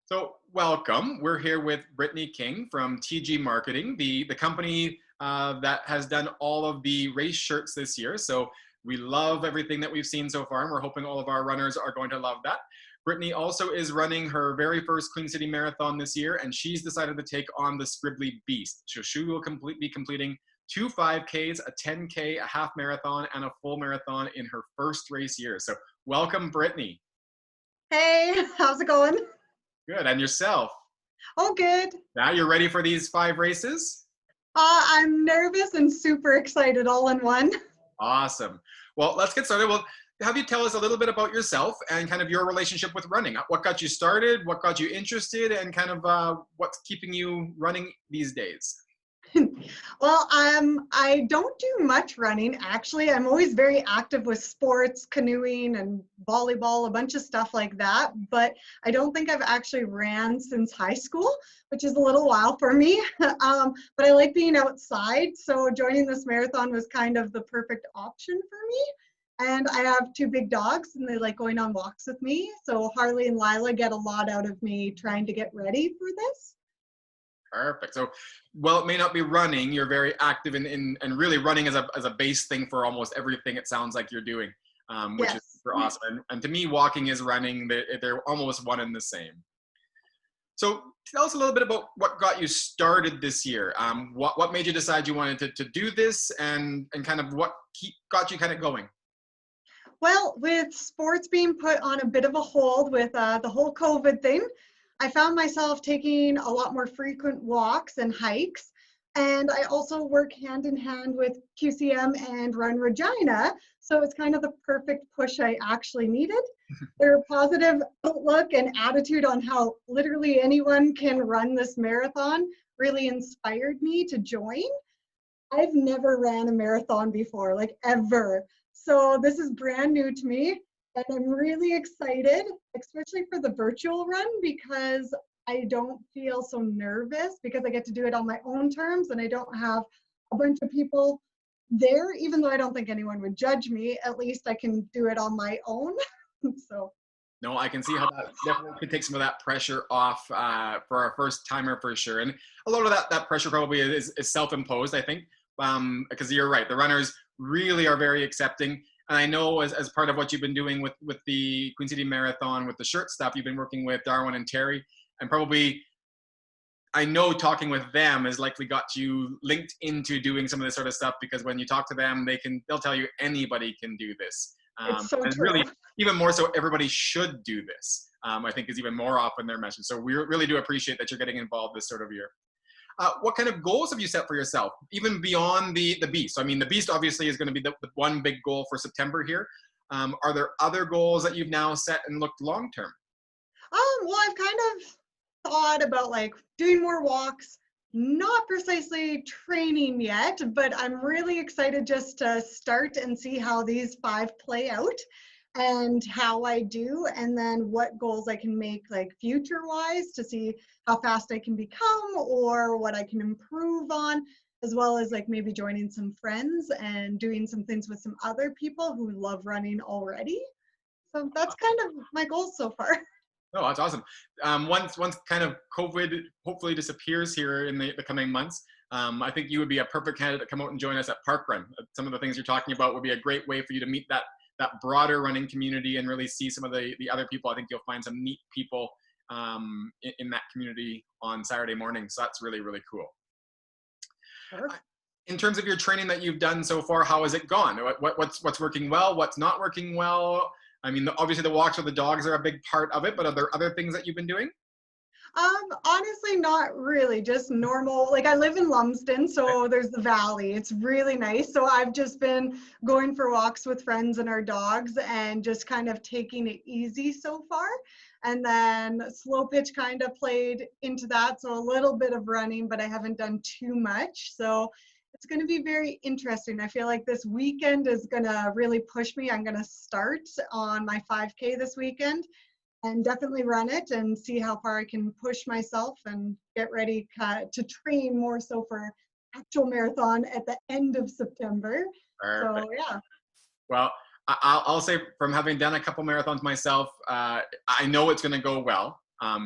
So welcome. We're here with Brittany King from TG Marketing, the company that has done all of the race shirts this year. So we love everything that we've seen so far, and we're hoping all of our runners are going to love that. Brittany also is running her very first Queen City Marathon this year, and she's decided to take on the Scribbly Beast. So she will be completing two 5Ks, a 10K, a half marathon, and a full marathon in her first race year. So welcome, Brittany. Hey, how's it going? Good. And yourself? Oh, good. Now you're ready for these 5 races? I'm nervous and super excited all in one. Awesome. Well, let's get started. Well, have you tell us a little bit about yourself and kind of your relationship with running? What got you started? What got you interested? And kind of what's keeping you running these days? Well, I don't do much running, actually. I'm always very active with sports, canoeing and volleyball, a bunch of stuff like that. But I don't think I've actually ran since high school, which is a little while for me. But I like being outside. So joining this marathon was kind of the perfect option for me. And I have 2 big dogs and they like going on walks with me. So Harley and Lila get a lot out of me trying to get ready for this. Perfect. So, well, it may not be running. You're very active in and really running as a base thing for almost everything it sounds like you're doing, which is Yes. super awesome. And to me, walking is running. They're almost one and the same. So tell us a little bit about what got you started this year. What made you decide you wanted to do this and kind of what got you kind of going? Well, with sports being put on a bit of a hold with the whole COVID thing, I found myself taking a lot more frequent walks and hikes. And I also work hand in hand with QCM and Run Regina. So it's kind of the perfect push I actually needed. Their positive outlook and attitude on how literally anyone can run this marathon really inspired me to join. I've never ran a marathon before, like ever. So this is brand new to me. And I'm really excited, especially for the virtual run, because I don't feel so nervous because I get to do it on my own terms and I don't have a bunch of people there. Even though I don't think anyone would judge me, at least I can do it on my own. So No, I can see how that definitely could take some of that pressure off for our first timer for sure. And a lot of that pressure probably is self-imposed, I think, because you're right. The runners really are very accepting. And I know as part of what you've been doing with the Queen City Marathon, with the shirt stuff, you've been working with Darwin and Terry. And probably, I know talking with them has likely got you linked into doing some of this sort of stuff because when you talk to them, they'll tell you anybody can do this. it's so And true. really, even more so, everybody should do this. I think is even more often their message. So we really do appreciate that you're getting involved this sort of year. What kind of goals have you set for yourself, even beyond the beast? So, I mean, the beast obviously is going to be the one big goal for September here. Are there other goals that you've now set and looked long term? Well, I've kind of thought about like doing more walks, not precisely training yet, but I'm really excited just to start and see how these 5 play out and how I do, and then what goals I can make like future wise to see how fast I can become or what I can improve on, as well as like maybe joining some friends and doing some things with some other people who love running already. So that's kind of my goals so far. Oh, that's awesome. Once kind of COVID hopefully disappears here in the coming months, I think you would be a perfect candidate to come out and join us at Parkrun. Some of the things you're talking about would be a great way for you to meet that broader running community and really see some of the other people. I think you'll find some neat people in that community on Saturday morning. So that's really, really cool. Perfect. In terms of your training that you've done so far, how has it gone? What's working well? What's not working well? I mean, obviously the walks with the dogs are a big part of it, but are there other things that you've been doing? Honestly, not really, just normal. Like I live in Lumsden, so there's the valley. It's really nice. So I've just been going for walks with friends and our dogs and just kind of taking it easy so far. And then slow pitch kind of played into that. So a little bit of running, but I haven't done too much. So it's going to be very interesting. I feel like this weekend is going to really push me. I'm going to start on my 5K this weekend and definitely run it and see how far I can push myself and get ready to train more so for actual marathon at the end of September. Perfect. So yeah. Well, I'll say from having done a couple marathons myself, I know it's going to go well.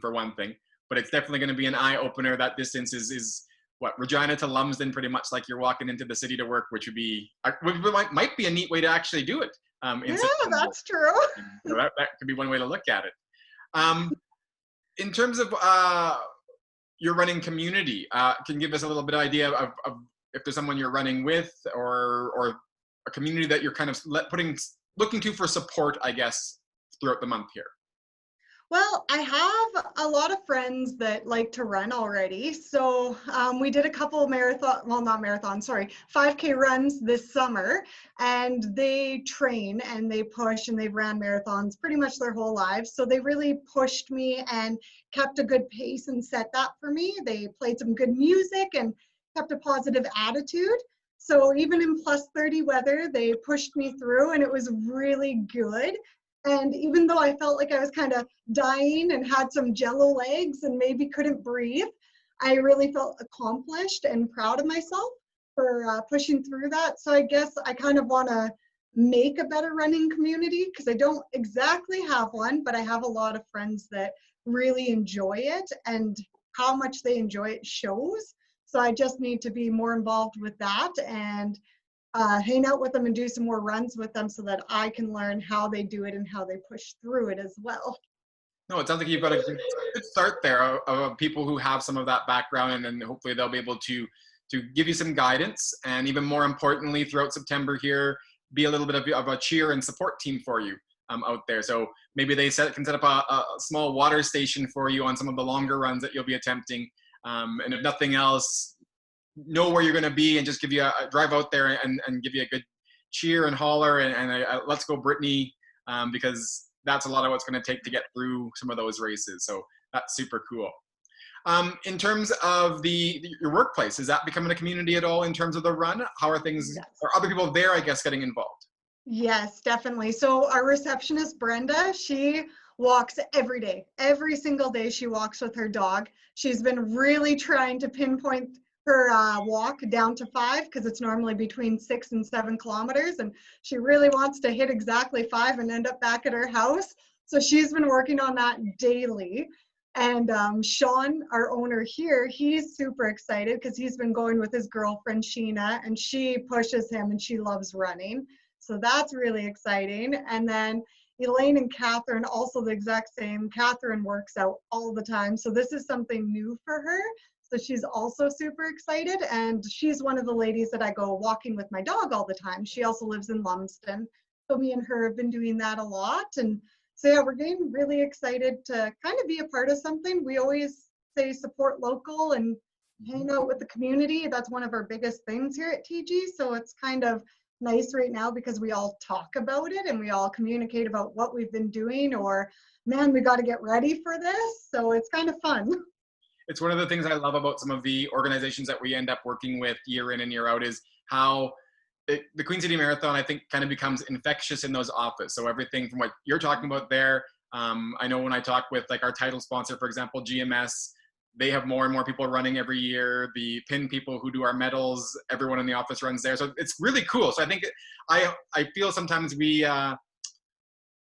for one thing. But it's definitely going to be an eye opener. That distance is what, Regina to Lumsden, pretty much like you're walking into the city to work, which would be might be a neat way to actually do it. In Yeah, September. that's true. So that could be one way to look at it. In terms of your running community, can you give us a little bit of idea of if there's someone you're running with, or a community that you're kind of looking to for support, I guess, throughout the month here? Well, I have a lot of friends that like to run already. So we did a couple not marathon, sorry, 5K runs this summer, and they train and they push and they've ran marathons pretty much their whole lives. So they really pushed me and kept a good pace and set that for me. They played some good music and kept a positive attitude. So even in plus 30 weather, they pushed me through, and it was really good. And even though I felt like I was kind of dying and had some jello legs and maybe couldn't breathe, I really felt accomplished and proud of myself for pushing through that. So I guess I kind of want to make a better running community, because I don't exactly have one, but I have a lot of friends that really enjoy it, and how much they enjoy it shows. So I just need to be more involved with that and hang out with them and do some more runs with them, so that I can learn how they do it and how they push through it as well. No, it sounds like you've got a good start there of people who have some of that background, and then hopefully they'll be able to give you some guidance, and even more importantly, throughout September here, be a little bit of a cheer and support team for you out there. So maybe they can set up a small water station for you on some of the longer runs that you'll be attempting, and if nothing else, know where you're going to be, and just give you a drive out there and give you a good cheer and holler and a let's go Brittany, because that's a lot of what's going to take to get through some of those races. So that's super cool. In terms of your workplace, is that becoming a community at all in terms of the run? How are things, Yes. are other people there, I guess, getting involved? Yes, definitely. So our receptionist, Brenda, she walks every day. Every single day she walks with her dog. She's been really trying to pinpoint her walk down to 5, because it's normally between 6 and 7 kilometers. And she really wants to hit exactly 5 and end up back at her house. So she's been working on that daily. And Sean, our owner here, he's super excited because he's been going with his girlfriend, Sheena, and she pushes him and she loves running. So that's really exciting. And then Elaine and Catherine, also the exact same. Catherine works out all the time. So this is something new for her. So she's also super excited. And she's one of the ladies that I go walking with my dog all the time. She also lives in Lumsden. So me and her have been doing that a lot. And so yeah, we're getting really excited to kind of be a part of something. We always say support local and hang out with the community. That's one of our biggest things here at TG. So it's kind of nice right now because we all talk about it and we all communicate about what we've been doing, or man, we got to get ready for this. So it's kind of fun. It's one of the things I love about some of the organizations that we end up working with year in and year out, is how the Queen City Marathon, I think, kind of becomes infectious in those offices. So everything from what you're talking about there, I know when I talk with like our title sponsor, for example, GMS, they have more and more people running every year. The pin people who do our medals, everyone in the office runs there. So it's really cool. So I think I feel sometimes we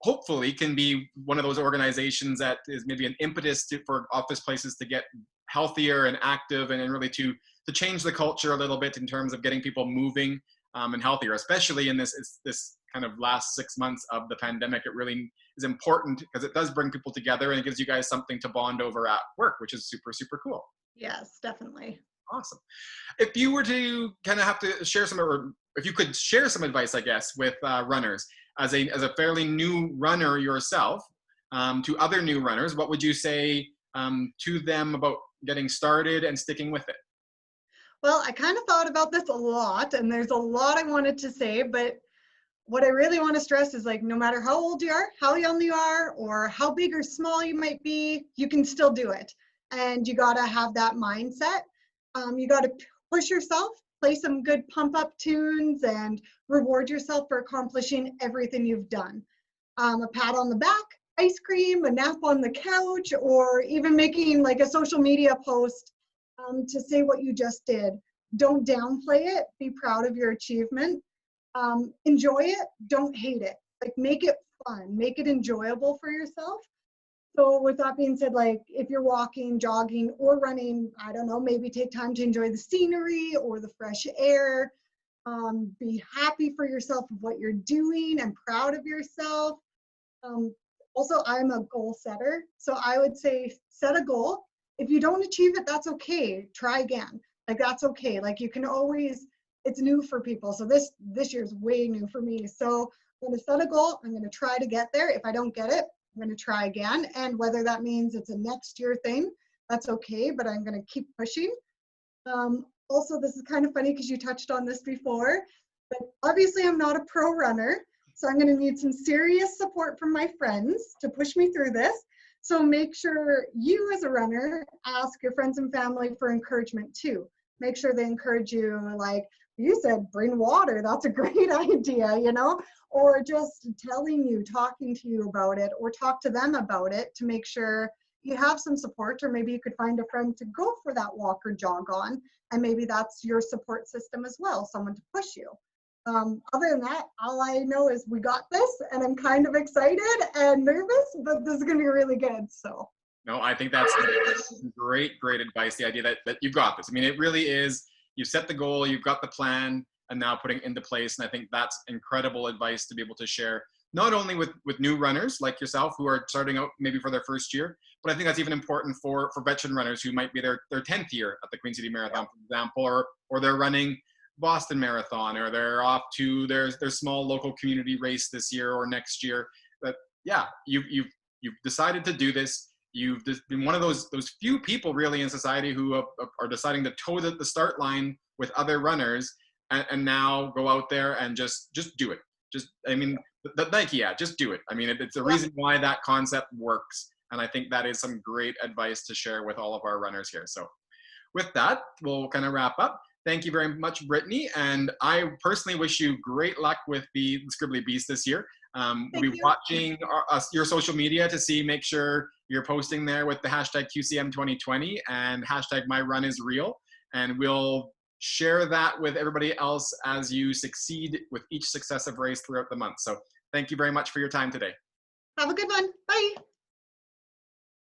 hopefully can be one of those organizations that is maybe an impetus for office places to get healthier and active, and really to change the culture a little bit in terms of getting people moving and healthier, especially in this kind of last 6 months of the pandemic. It really is important because it does bring people together and it gives you guys something to bond over at work, which is super, super cool. Yes, definitely. Awesome. If you were to kind of have to share or if you could share some advice, I guess, with runners as a fairly new runner yourself, to other new runners, what would you say to them about getting started and sticking with it? Well, I kind of thought about this a lot, and there's a lot I wanted to say, but what I really want to stress is, like, no matter how old you are, how young you are, or how big or small you might be, you can still do it. And you got to have that mindset. You got to push yourself, play some good pump up tunes, and reward yourself for accomplishing everything you've done. A pat on the back, ice cream, a nap on the couch, or even making like a social media post to say what you just did. Don't downplay it. Be proud of your achievement. Enjoy it. Don't hate it. Like, make it fun. Make it enjoyable for yourself. So with that being said, like if you're walking, jogging, or running, I don't know, maybe take time to enjoy the scenery or the fresh air. Be happy for yourself of what you're doing and proud of yourself. Um, Also, I'm a goal setter. So I would say set a goal. If you don't achieve it, that's okay. Try again. Like that's okay. Like you can always, it's new for people. So this year's way new for me. So I'm going to set a goal. I'm going to try to get there. If I don't get it, I'm going to try again. And whether that means it's a next year thing, that's okay. But I'm going to keep pushing. Also, this is kind of funny because you touched on this before, but obviously I'm not a pro runner. So I'm going to need some serious support from my friends to push me through this. So make sure you as a runner ask your friends and family for encouragement too. Make sure they encourage you, like you said, bring water. That's a great idea, you know, or just telling you, talking to you about it, or talk to them about it to make sure you have some support, or maybe you could find a friend to go for that walk or jog on. And maybe that's your support system as well, someone to push you. Other than that, all I know is we got this, and I'm kind of excited and nervous, but this is going to be really good. So. No, I think that's great, great advice. The idea that you've got this. I mean, it really is, you set the goal, you've got the plan, and now putting it into place. And I think that's incredible advice to be able to share, not only with new runners like yourself who are starting out maybe for their first year, but I think that's even important for veteran runners who might be their 10th year at the Queen City Marathon, for example, or they're running Boston Marathon, or they're off to their small local community race this year or next year. But yeah, you've decided to do this. You've been one of those few people really in society who are deciding to toe the start line with other runners, and now go out there and just do it. Just, I mean, the Nike, yeah, just do it. I mean, it's a reason why that concept works. And I think that is some great advice to share with all of our runners here. So with that, we'll kind of wrap up. Thank you very much, Brittany. And I personally wish you great luck with the Scribbly Beast this year. We'll be watching your social media to make sure you're posting there with the hashtag QCM2020 and hashtag MyRunIsReal. And we'll share that with everybody else as you succeed with each successive race throughout the month. So thank you very much for your time today. Have a good one. Bye.